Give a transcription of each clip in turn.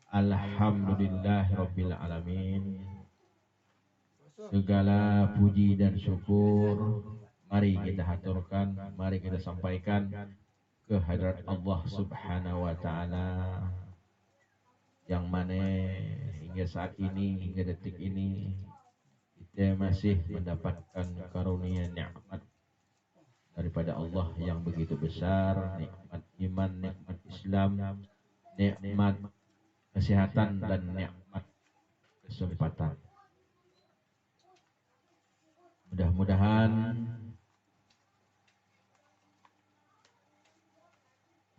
Alhamdulillahirabbil alamin. Segala puji dan syukur mari kita haturkan, mari kita sampaikan ke hadirat Allah Subhanahu wa taala yang mana hingga saat ini, hingga detik ini kita masih mendapatkan karunia nikmat daripada Allah yang begitu besar, nikmat iman, nikmat Islam, nikmat kesehatan dan nikmat kesempatan. Mudah-mudahan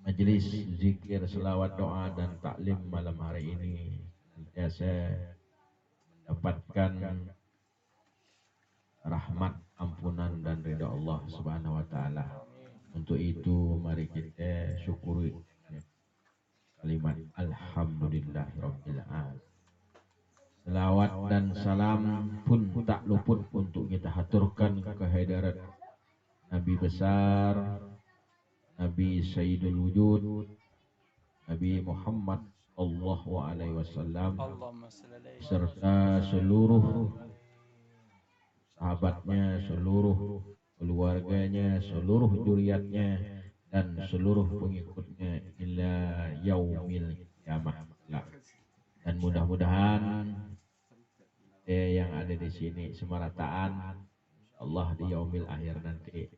majelis zikir, selawat, doa dan taklim malam hari ini senantiasa mendapatkan rahmat, ampunan dan ridha Allah Subhanahu wa taala. Untuk itu mari kita syukuri kalimat alhamdulillahirabbil alamin. Selawat dan salam pun tak luput untuk kita haturkan ke hadirat Nabi besar, Nabi Sayyidul Wujud, Nabi Muhammad sallallahu alaihi wasallam serta seluruh sahabatnya, seluruh keluarganya, seluruh zuriatnya dan seluruh pengikutnya ila yaumil qiyamah. Dan mudah-mudahan yang ada di sini semarataan Allah di yaumil akhir nanti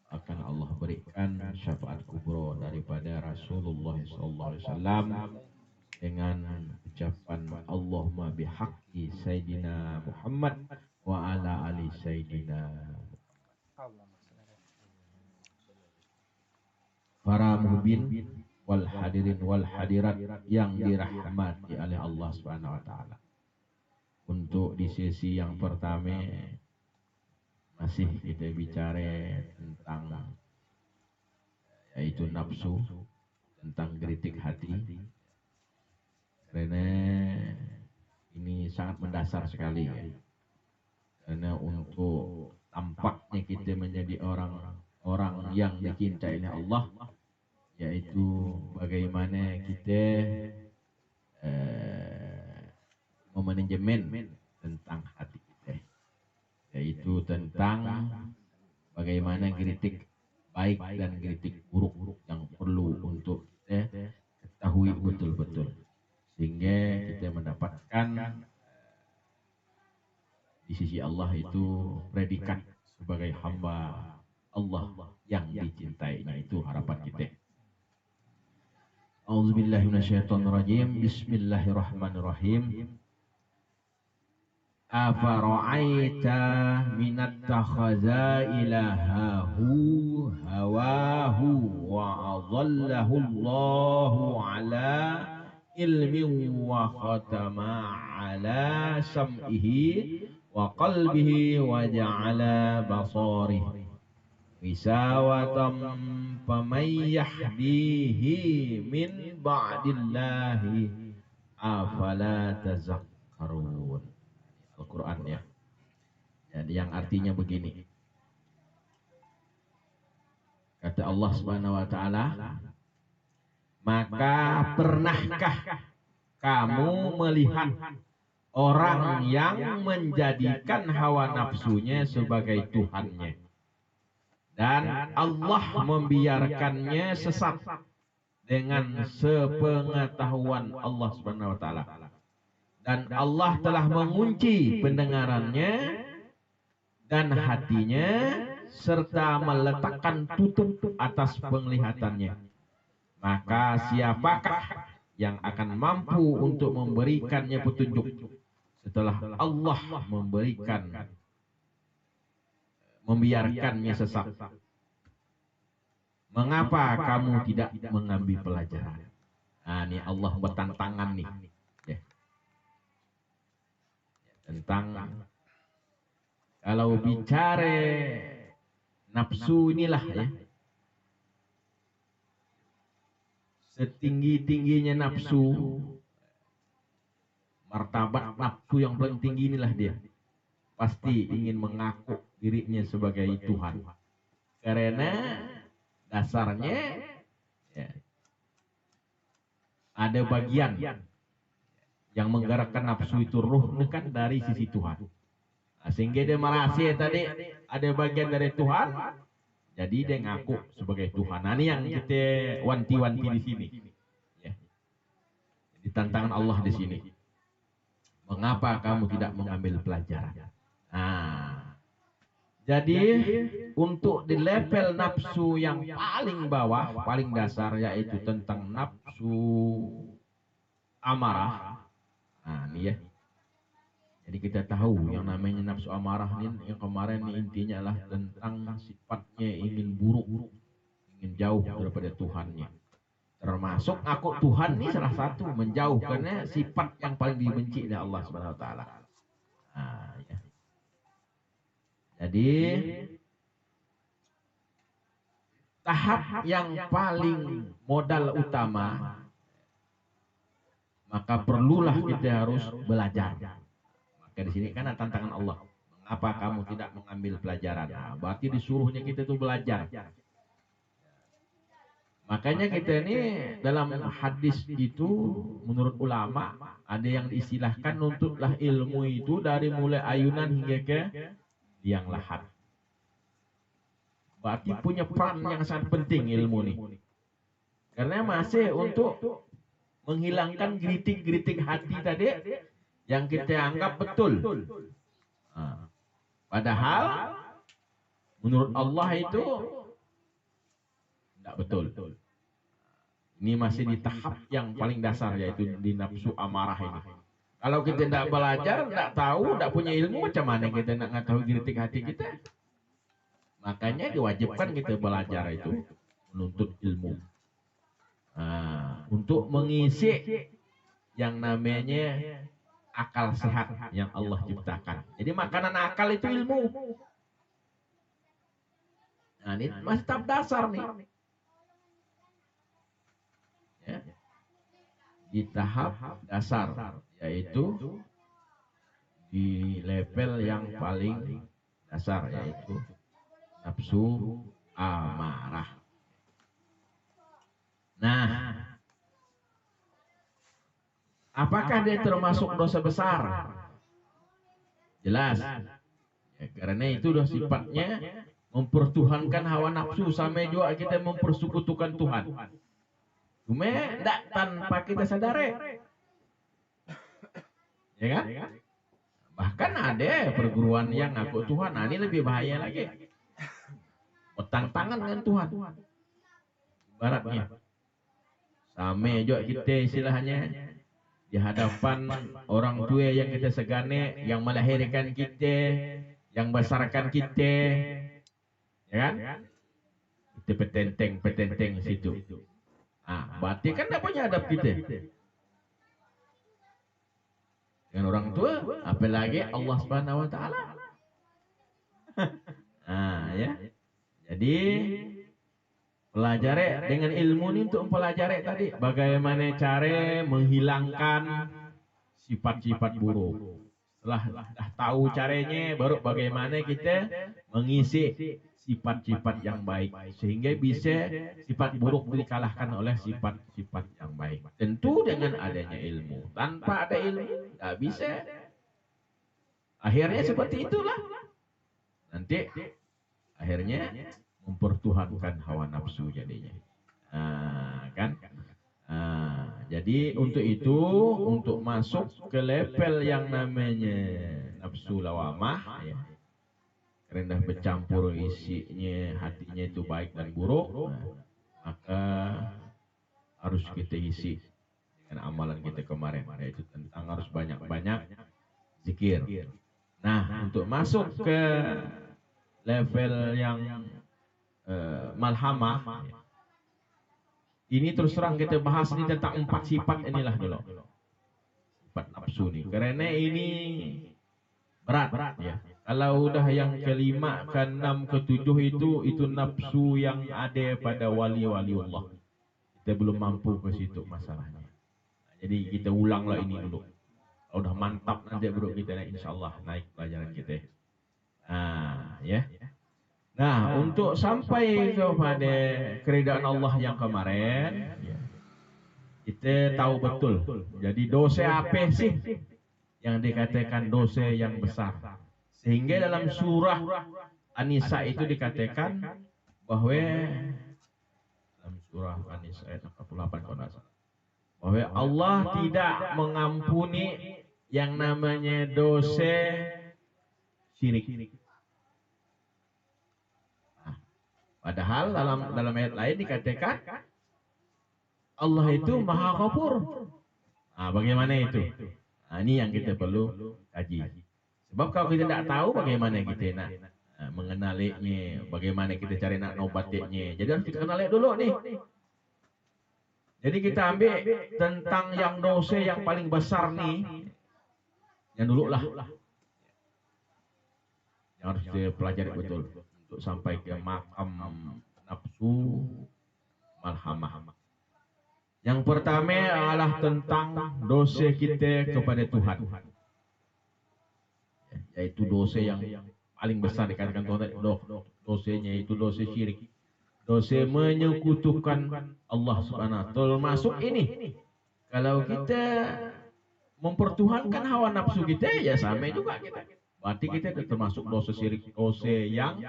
akan Allah berikan syafaat kubro daripada Rasulullah SAW dengan ucapan Allahumma bihaqqi Sayyidina Muhammad wa ala ali Sayyidina. Para muhibin wal hadirin wal hadirat yang dirahmati oleh Allah Subhanahu wa taala. Untuk di sesi yang pertama masih kita bicara tentang yaitu nafsu, tentang geritik hati. Karena ini sangat mendasar sekali ya. Karena untuk tampaknya kita menjadi orang yang dicintai oleh Allah, yaitu bagaimana kita memanajemen tentang hati kita, yaitu tentang bagaimana kritik baik dan kritik buruk yang perlu untuk kita ketahui betul-betul sehingga kita mendapatkan di sisi Allah itu predikat sebagai hamba Allah yang dicintainya. Itu harapan kita. A'udzubillahi minasyaitonirrajim. Bismillahirrahmanirrahim. Afara'aita minat takhaza ilahahu hawahu wa adallahu Allahu ala ilmin wa khatama ala sam'ihi wa qalbihi wa ja'ala basarihi wisawatan faman yahdihi min ba'dillahi afala tazakkarun. Al-Quran ya. Jadi yang artinya begini. Kata Allah Subhanahu wa taala, maka pernahkah kamu melihat orang yang menjadikan hawa nafsunya sebagai Tuhannya dan Allah membiarkannya sesat dengan sepengetahuan Allah Subhanahu wa taala? Dan Allah telah mengunci pendengarannya dan hatinya serta meletakkan tutup atas penglihatannya. Maka siapakah yang akan mampu untuk memberikannya petunjuk setelah Allah membiarkannya sesat? Mengapa kamu tidak mengambil pelajaran? Nah, ini Allah bertantangan nih. Tentang kalau bicara nafsu inilah ya, setinggi-tingginya nafsu, martabat nafsu yang paling tinggi inilah dia pasti ingin mengaku dirinya sebagai Tuhan, karena dasarnya ya, ada bagian Yang menggerakkan nafsu itu ruh kan dari sisi Tuhan. Nah, sehingga dia merasa tadi ada bagian dari Tuhan, jadi dia ngaku sebagai Tuhan. Nah, ini yang kita wanti-wanti di sini. Ya. Di tantangan Allah di sini. Mengapa kamu tidak mengambil pelajaran? Nah, jadi untuk di level nafsu yang paling bawah, paling dasar, yaitu tentang nafsu amarah. Nah, ini ya. Jadi kita tahu yang namanya nafsu amarah ini yang kemarin ini intinya adalah tentang sifatnya ingin buruk, ingin jauh daripada Tuhannya. Termasuk aku Tuhan ini salah satu menjauh karena sifat yang paling dibenci oleh Allah Subhanahu wa taala. Nah, ya. Jadi tahap yang paling modal utama, maka perlulah kita harus belajar. Maka di sini kan ada tantangan Allah. Mengapa kamu tidak mengambil pelajaran? Nah, berarti disuruhnya kita itu belajar. Makanya kita ini dalam hadis itu menurut ulama ada yang diistilahkan nuntutlah ilmu itu dari mulai ayunan hingga ke liang lahat. Berarti punya peran yang sangat penting ilmu ini. Karena masih untuk menghilangkan geritik-geritik hati tadi yang kita anggap betul. Nah, padahal menurut Allah itu tidak betul. Ini masih di tahap yang paling dasar, yaitu di nafsu amarah ini. Kalau kita tidak belajar, tidak tahu, tidak punya ilmu, macam mana kita nak mengetahui geritik hati kita? Makanya diwajibkan kita belajar itu, menuntut ilmu. Nah, untuk mengisi yang namanya akal sehat yang Allah ciptakan. Jadi makanan akal itu ilmu. Nah, ini masih tahap dasar nih. Ya. Di tahap dasar, yaitu di level yang paling dasar, yaitu nafsu amarah. Nah, apakah dia termasuk dosa besar? Jelas. Ya, karena itu udah sifatnya mempertuhankan hawa nafsu, sama juga kita mempersekutukan Tuhan. Cuma tidak tanpa kita sadari. Ya kan? Bahkan ada perguruan yang ngaku Tuhan. Nah, ini lebih bahaya lagi. Bertantangan dengan Tuhan. Baratnya. Sama juga kita istilahnya di hadapan orang tua yang kita segane, yang melahirkan kita, yang besarkan kita. Ya kan? Kita petenteng situ. Ah, berarti kan tidak punya adab kita dengan orang tua, apalagi Allah Subhanahu wa taala. Nah, ya. Jadi pelajari dengan ilmu ini untuk mempelajari tadi bagaimana cara menghilangkan sifat-sifat buruk. Setelah dah tahu caranya, baru bagaimana kita mengisi sifat-sifat yang baik sehingga bisa sifat buruk dikalahkan oleh sifat-sifat yang baik. Tentu dengan adanya ilmu. Tanpa ada ilmu nggak bisa. Akhirnya seperti itulah. Nanti akhirnya mempertuhankan hawa nafsu jadinya. Kan? Jadi untuk itu, untuk masuk ke level yang namanya nafsu lawamah, ya, karena bercampur isinya, hatinya itu baik dan buruk, maka harus kita isi dengan amalan kita kemarin, yaitu tentang harus banyak-banyak zikir. Nah, untuk masuk ke level yang malhamah, ini terus terang kita bahas ini tentang 4 sifat inilah dulu. Sifat nafsu nih, karena ini berat ya. Kalau udah yang kelima, keenam, ketujuh itu nafsu yang ada pada wali-wali Allah. Kita belum mampu ke situ masalahnya. Jadi kita ulanglah ini dulu. Kalau udah mantap nanti bro kita insya Allah naik pelajaran kita. Ya. Nah, untuk sampai kepada keridaan Allah yang kemarin, ya, kita tahu betul. Jadi dosa apa sih yang dikatakan dosa yang besar? Sehingga dalam surah An-Nisa itu dikatakan bahwa dalam surah An-Nisa ayat 48 kalau tidak salah, bahwa Allah tidak mengampuni yang namanya dosa syirik. Nah, padahal dalam ayat lain dikatakan Allah itu Maha Ghafur. Nah, bagaimana itu? Nah, ini yang kita perlu kaji. Sebab kalau kita tidak tahu bagaimana kita nak mengenalinya, bagaimana kita cari nak nobatnya. Jadi harus kita kenali dulu nih. Jadi kita ambil tentang yang dosa yang paling besar nih, yang dulu lah. Yang harus kita pelajari betul untuk sampai ke makam nafsu malhamah. Yang pertama adalah tentang dosa kita kepada Tuhan. Yaitu dosa yang paling besar dikatakan Tuhan tadi. Dosanya itu dosa syirik. Dosa menyekutukan Allah Subhanahu wa taala. Termasuk ini. Kalau kita mempertuhankan hawa nafsu kita, ya sama juga kita. Berarti kita termasuk dosa syirik, dosa yang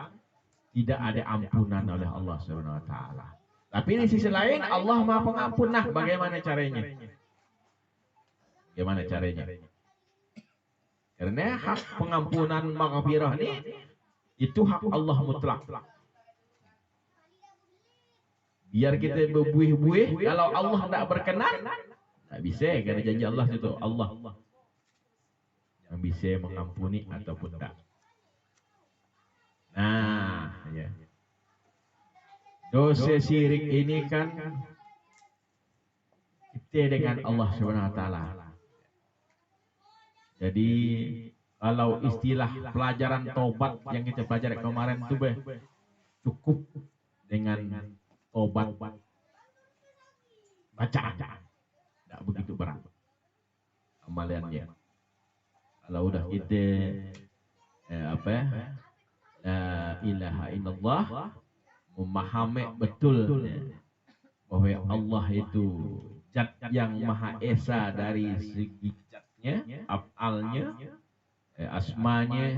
tidak ada ampunan oleh Allah Subhanahu wa taala. Tapi di sisi lain Allah Maha Pengampun. Nah, bagaimana caranya? Bagaimana caranya? Karena hak pengampunan maghfirah ini itu hak Allah mutlak. Biar kita berbuih-buih, kalau Allah tidak berkenan, tak bisa. Karena janji Allah itu Allah yang bisa mengampuni ataupun tak. Nah, ya. Dosa syirik ini kan kita dengan Allah Subhanahu wa taala. Jadi kalau istilah pelajaran tobat yang kita pelajari kemarin itu cukup dengan tobat bacaan, tidak begitu berat amalannya. Kalau udah kita la ilaha illallah, memahami betul bahwa Allah itu zat yang maha esa dari segi zatnya, af'alnya, asmanya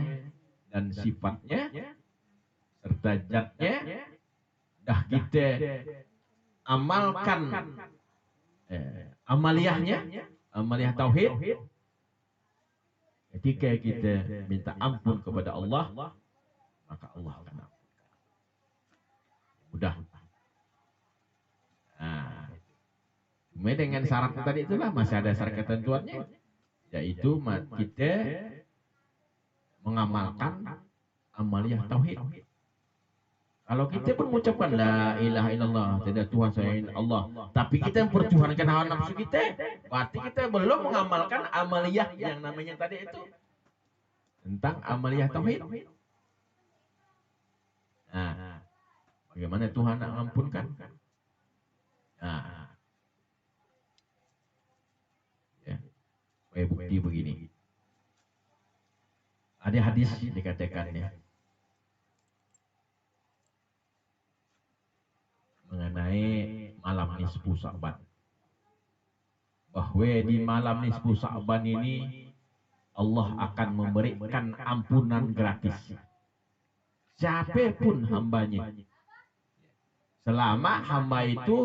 dan sifatnya serta zatnya, dah kita amalkan amaliyahnya, amaliyah tauhid. Ketika kita minta ampun kepada Allah, maka Allah akan ampun. Mudah. Nah, cuma dengan syarat tadi itulah masih ada syarat ketentuannya, yaitu kita mengamalkan amaliyah tauhid. Kalau kita pun mengucapkan la ilaha illallah, tidak Tuhan selain Allah, tapi kita mempertuhankan hawa nafsu kita, berarti kita belum mengamalkan amaliyah yang namanya tadi itu tentang amaliyah tauhid. Nah, bagaimana Tuhan nak mengampunkan? Nah, ya, sebagai bukti begini. Ada hadis dikatakannya mengenai malam nisfu Sya'ban. Bahwa di malam nisfu Sya'ban ini Allah akan memberikan ampunan gratis. Siapapun hambanya. Selama hamba itu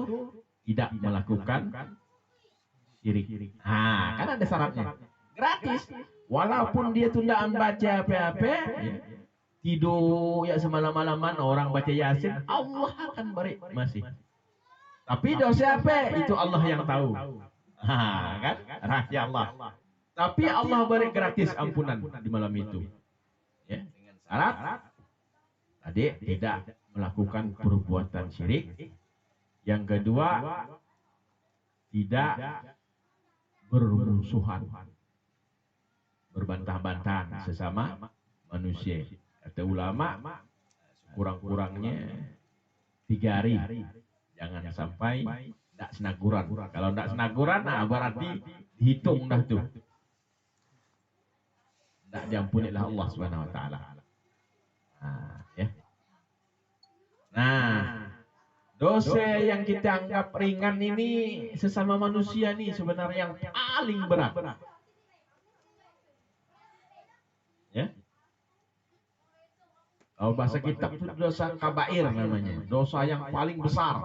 tidak melakukan syirik. Nah, kan ada syaratnya. Gratis. Walaupun dia tuh tidak membaca apa-apa, ya, tidur ya semalam-malaman orang baca Yasin, Allah akan beri masih. Tapi dosa apa? Itu Allah yang tahu. Kan? Rahasia Allah. Tapi Allah beri gratis ampunan di malam itu. Ya, dengan syarat tadi tidak melakukan perbuatan syirik. Yang kedua, tidak bermusuhan, berbantah-bantahan sesama manusia. Kata ulama, kurang-kurangnya 3 hari. Jangan sampai tidak senaguran. Kalau tidak senaguran, nah berarti dihitung dah tuh. Tidak diampunilah Allah Subhanahu wa taala. Nah, ya. Nah, Dosa yang kita anggap ringan ini sesama manusia nih sebenarnya yang paling berat. Ya. Kalau bahasa kitab itu dosa kabair namanya, dosa yang paling besar.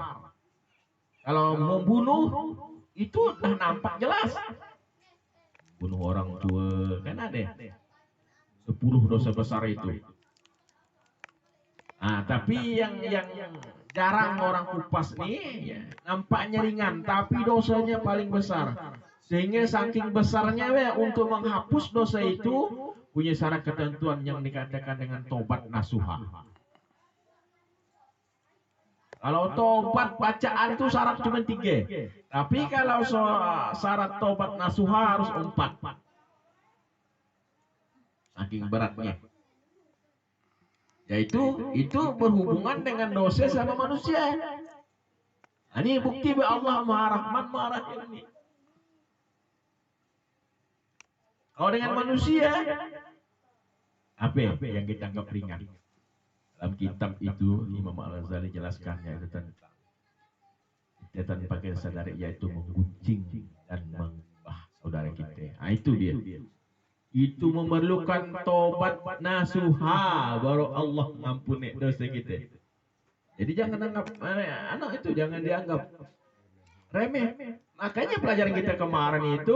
Kalau membunuh itu udah nampak jelas. Bunuh orang tua kan ada 10 dosa besar itu. Nah, tapi yang jarang orang kupas nih ya, nampaknya ringan tapi dosanya paling besar. Sehingga saking besarnya ya, untuk menghapus dosa itu punya syarat ketentuan yang dikatakan dengan tobat nasuha. Kalau tobat bacaan itu syarat cuma 3. Tapi kalau syarat tobat nasuha harus 4. Saking beratnya. Yaitu itu berhubungan dengan dosa sama manusia. Nah, ini bukti bahwa Allah Maha Rahman Maha Rahim ini. Kalau dengan manusia, apa yang kita anggap ringan? Dalam kitab itu Imam Al-Ghazali jelaskan yaitu tentang kita tanpa kita sadari yaitu menggunjing dan mengubah saudara kita. Nah, itu dia. Itu memerlukan tobat nasuha baru Allah mengampuni dosa kita. Jadi jangan anggap anak itu jangan dianggap remeh. Makanya pelajaran kita kemarin itu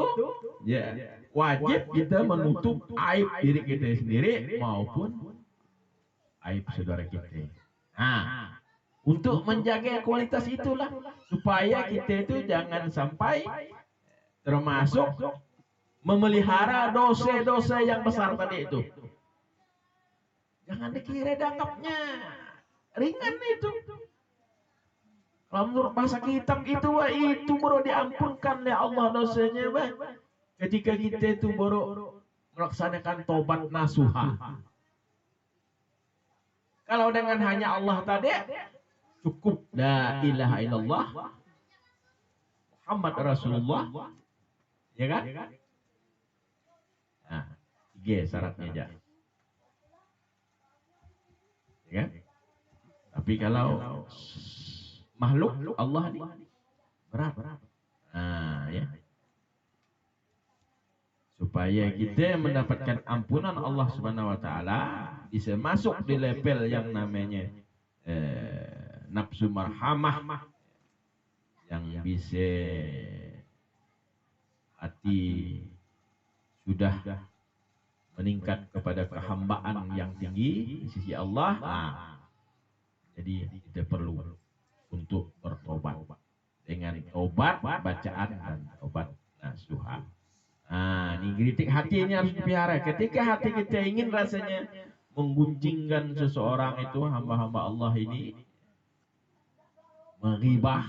ya wajib kita menutup aib diri kita sendiri maupun aib saudara kita. Nah, untuk menjaga kualitas itulah supaya kita itu jangan sampai termasuk memelihara dosa-dosa yang besar tadi itu. Jangan dikira dianggapnya ringan itu. Kalau menurut bahasa kitab itu baru diampunkan oleh Allah dosanya, ketika kita itu baru melaksanakan tobat nasuha. Kalau dengan hanya Allah tadi cukup la ilaha illallah Muhammad Rasulullah, ya kan? Nah, 3 syaratnya aja. Ya kan? Tapi kalau makhluk Allah ini berat. Nah, ya. Supaya kita mendapatkan ampunan Allah Subhanahu wa taala bisa masuk di level yang namanya nafsu marhamah yang bisa hati sudah meningkat kepada kehambaan yang tinggi di sisi Allah. Nah, jadi kita perlu untuk bertobat dengan obat bacaan dan obat nasuha. Nah, ini kritik hati ini harus dipelihara. Ketika hati kita ingin rasanya menggunjingkan seseorang itu hamba-hamba Allah ini menghibah,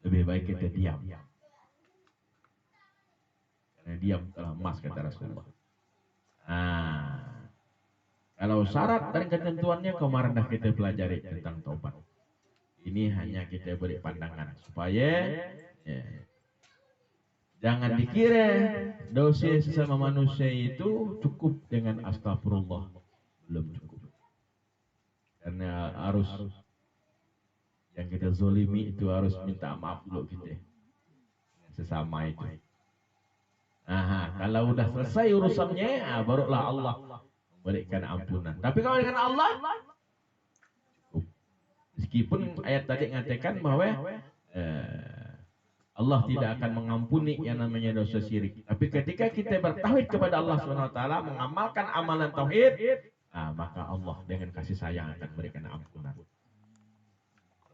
lebih baik kita diam. Karena diam telah emas kata Rasulullah. Nah, kalau syarat dan ketentuannya kemarin dah kita pelajari tentang taubat. Ini hanya kita beri pandangan supaya ya, jangan dikira dosa sesama manusia itu cukup dengan astagfirullah, belum cukup. Karena harus yang kita zolimi itu harus minta maaf dulu kita sesama itu. Nah, kalau udah selesai urusannya, barulah Allah memberikan ampunan. Tapi kalau dengan Allah, meskipun ayat tadi mengatakan bahwa Allah tidak akan mengampuni yang namanya dosa syirik. Tapi ketika kita bertauhid kepada Allah SWT, mengamalkan amalan tauhid, maka Allah dengan kasih sayang akan memberikan ampunan.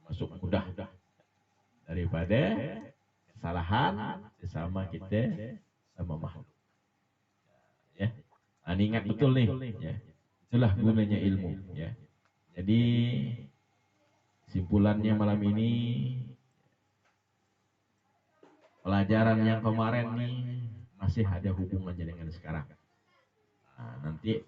Termasuk mudah daripada kesalahan sesama kita sama makhluk. Ya, ingat betul nih. Ya. Itulah gunanya ilmu. Ya. Jadi simpulannya malam ini, pelajaran yang kemarin nih masih ada hubungannya dengan sekarang. Nah, nanti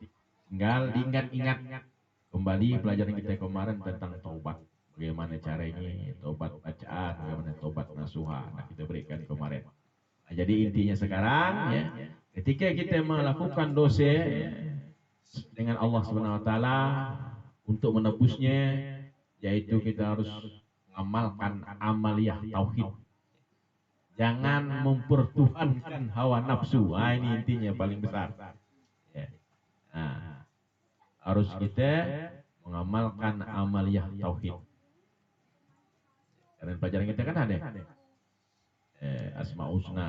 tinggal diingat-ingat kembali pelajaran kita kemarin tentang taubat. Bagaimana caranya taubat bacaan, bagaimana taubat nasuha. Nah, kita berikan kemarin. Nah, jadi intinya sekarang ya, ketika kita melakukan dosa, dengan Allah Subhanahu wa taala untuk menebusnya, yaitu kita harus mengamalkan amaliyah tauhid. Jangan mempertuhankan hawa nafsu. Nah, ini intinya paling besar. Ya. Nah, harus kita mengamalkan amaliyah tauhid. Karena pelajaran kita kan ada Asma Husna,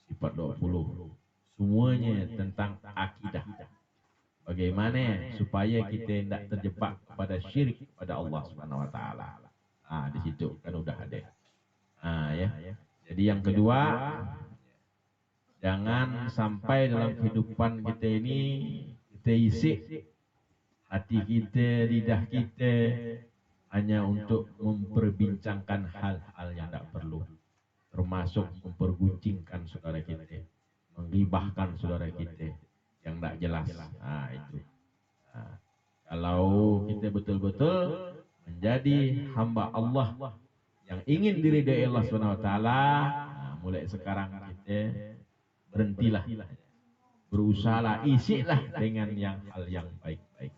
sifat 20. Semuanya tentang akidah. Bagaimana supaya kita tidak terjebak kepada syirik kepada Allah Subhanahu wa taala. Ah, di situ kan udah ada. Ah, ya. Jadi yang kedua, jangan sampai dalam kehidupan kita ini kita isi hati kita, lidah kita hanya untuk memperbincangkan hal-hal yang tidak perlu, termasuk memperguncingkan saudara kita, menggibahkan saudara kita yang tidak jelas. Nah, itu. Nah, kalau kita betul-betul menjadi hamba Allah yang ingin diridai Allah Subhanahu wa taala, nah, mulai sekarang kita berhentilah, berusahalah, isilah dengan hal yang baik-baik.